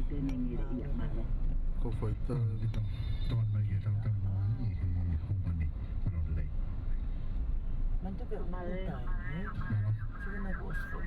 Có phải ta toàn là gì trong tâm món gì thì không còn đi mà nó lấy Man juga utang Sige na boss ko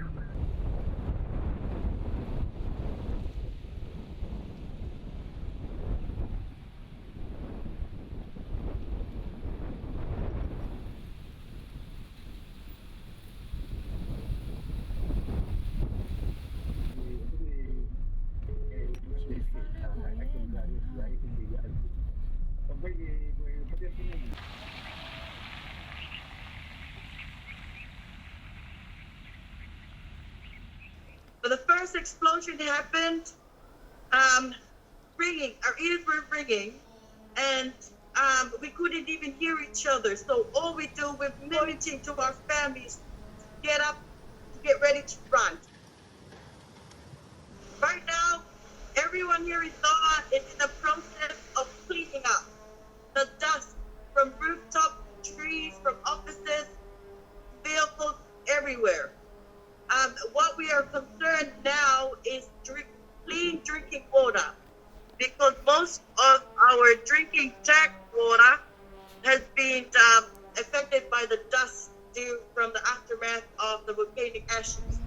When the first explosion happened, ringing, our ears were ringing, and we couldn't even hear each other. So all we do was mimicking to our families, get up, get ready to run. Right now, everyone here in Tonga is in the process of cleaning up the dust from rooftop, trees, from offices, vehicles, everywhere. What we are concerned now is clean drinking water, because most of our drinking tap water has been affected by the dust due from the aftermath of the volcanic ashes.